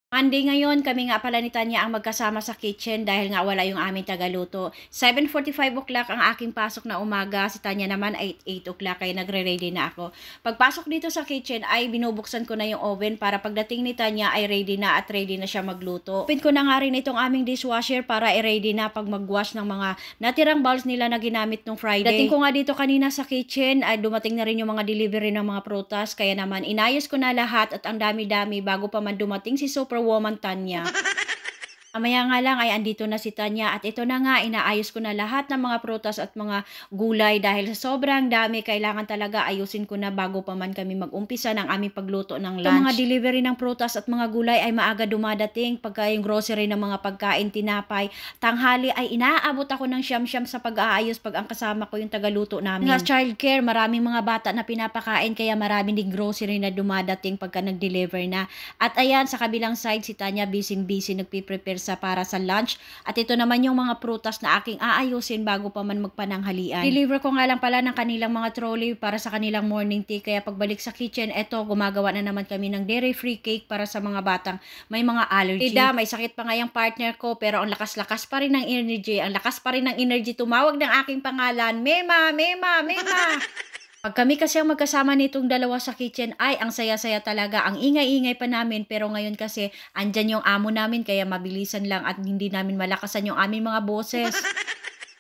Monday ngayon, kami nga pala ni Tanya ang magkasama sa kitchen dahil nga wala yung aming tagaluto. 7:45 o'clock ang aking pasok na umaga. Si Tanya naman ay 8 o'clock kaya nagre-ready na ako. Pagpasok dito sa kitchen ay binubuksan ko na yung oven para pagdating ni Tanya ay ready na at ready na siya magluto. Open ko na nga rin itong aming dishwasher para i-ready na pag mag-wash ng mga natirang bowls nila na ginamit nung Friday. Dating ko nga dito kanina sa kitchen ay dumating na rin yung mga delivery ng mga prutas kaya naman inayos ko na lahat at ang dami-dami bago pa man dumating si Superwoman Tanya. Mamaya nga lang ay andito na si Tanya at ito na nga inaayos ko na lahat ng mga prutas at mga gulay dahil sa sobrang dami kailangan talaga ayusin ko na bago pa man kami mag-umpisa ng aming pagluto ng lunch. Ang mga delivery ng prutas at mga gulay ay maaga dumadating pagka yung grocery ng mga pagkain, tinapay, tanghali ay inaabot ako ng siyam-siyam sa pag-aayos pag ang kasama ko yung tagaluto namin. Nga childcare, maraming mga bata na pinapakain kaya maraming din grocery na dumadating pagka nag-deliver na. At ayan, sa kabilang side si Tanya busy-busy nagpiprepare para sa lunch. At ito naman yung mga prutas na aking aayusin bago pa man magpananghalian. Deliver ko nga lang pala ng kanilang mga trolley para sa kanilang morning tea. Kaya pagbalik sa kitchen, eto gumagawa na naman kami ng dairy-free cake para sa mga batang may mga allergy. Tida, may sakit pa nga yung partner ko pero ang lakas-lakas pa rin ng energy. Ang lakas pa rin ng energy tumawag ng aking pangalan. Mema, Mema, Mema. Pag kami kasi ang magkasama nitong dalawa sa kitchen ay ang saya-saya talaga. Ang ingay-ingay pa namin pero ngayon kasi andyan yung amo namin kaya mabilisan lang at hindi namin malakasan yung aming mga boses.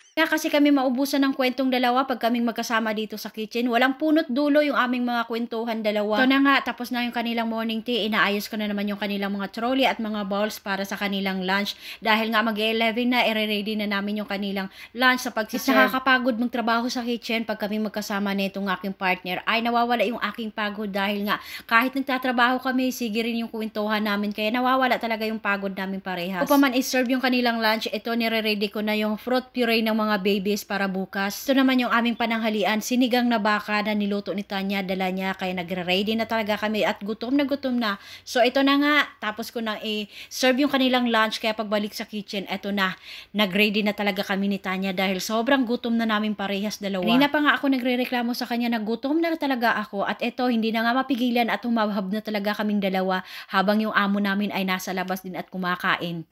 Kaya kasi kami maubusan ng kwentong dalawa pag kaming magkasama dito sa kitchen. Walang punot dulo yung aming mga kwentuhan dalawa. Ito na nga, tapos na yung kanilang morning tea. Inaayos ko na naman yung kanilang mga trolley at mga bowls para sa kanilang lunch. Dahil nga mag-11 na, i-ready na namin yung kanilang lunch sa pagsiserve. At nakakapagod magtrabaho sa kitchen pag kaming magkasama nitong aking partner. Ay nawawala yung aking pagod dahil nga kahit nagtatrabaho kami, sige rin yung kwentuhan namin. Kaya nawawala talaga yung pagod namin parehas. Kung pa man i-serve yung kanilang lunch, ito nire-ready ko na yung fruit puree ng mga babies para bukas. Ito naman yung aming pananghalian, sinigang na baka na niluto ni Tanya, dala niya, kaya nagre-ready na talaga kami at gutom na gutom na. So ito na nga, tapos ko nang i-serve yung kanilang lunch kaya pagbalik sa kitchen, ito na, nag-ready na talaga kami ni Tanya dahil sobrang gutom na namin parehas dalawa. Kanina pa nga ako nagre-reklamo sa kanya na gutom na talaga ako at ito, hindi na nga mapigilan at humabhab na talaga kaming dalawa habang yung amo namin ay nasa labas din at kumakain.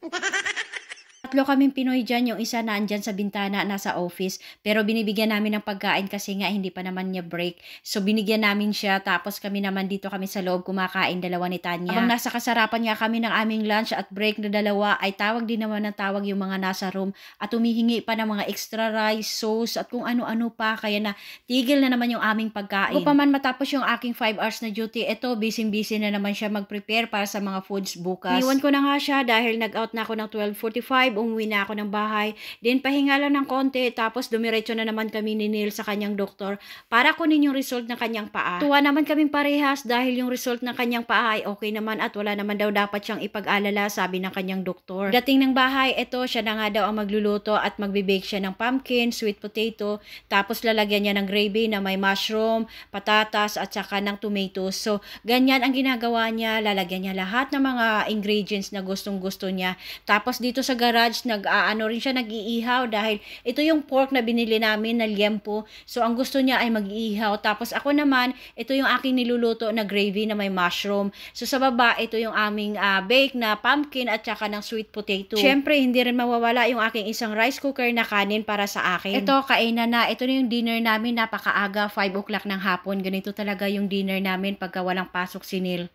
Tatlo kaming Pinoy dyan, yung isa nandyan sa bintana, nasa office. Pero binibigyan namin ng pagkain kasi nga hindi pa naman niya break. So binigyan namin siya, tapos kami naman dito kami sa loob kumakain, dalawa ni Tanya. Habang nasa kasarapan nga kami ng aming lunch at break na dalawa, ay tawag din naman ng tawag yung mga nasa room at humihingi pa ng mga extra rice, sauce at kung ano-ano pa. Kaya na tigil na naman yung aming pagkain. Kung pa man matapos yung aking 5 hours na duty, eto busy-busy na naman siya mag-prepare para sa mga foods bukas. Iwan ko na nga siya dahil nag-out na ako ng 12:45. Umuwi na ako ng bahay. Then pahinga lang ng konti tapos dumiretso na naman kami ni Neil sa kanyang doktor para kunin yung result ng kanyang paa. Tuwa naman kaming parehas dahil yung result ng kanyang paa ay okay naman at wala naman daw dapat siyang ipag-alala, sabi ng kanyang doktor. Dating ng bahay, eto siya na nga daw ang magluluto at magbe-bake siya ng pumpkin, sweet potato, tapos lalagyan niya ng gravy na may mushroom, patatas at saka ng tomatoes. So ganyan ang ginagawa niya, lalagyan niya lahat ng mga ingredients na gustong-gusto niya. Tapos dito sa garage nag-aano rin siya, nag-iihaw dahil ito yung pork na binili namin na liempo. So ang gusto niya ay mag-iihaw. Tapos ako naman, ito yung aking niluluto na gravy na may mushroom. So sa baba, ito yung aming bake na pumpkin at saka ng sweet potato. Syempre, hindi rin mawawala yung aking isang rice cooker na kanin para sa akin. Ito, kainan na. Ito na yung dinner namin, napakaaga, 5 o'clock ng hapon. Ganito talaga yung dinner namin pagka walang pasok si Neil.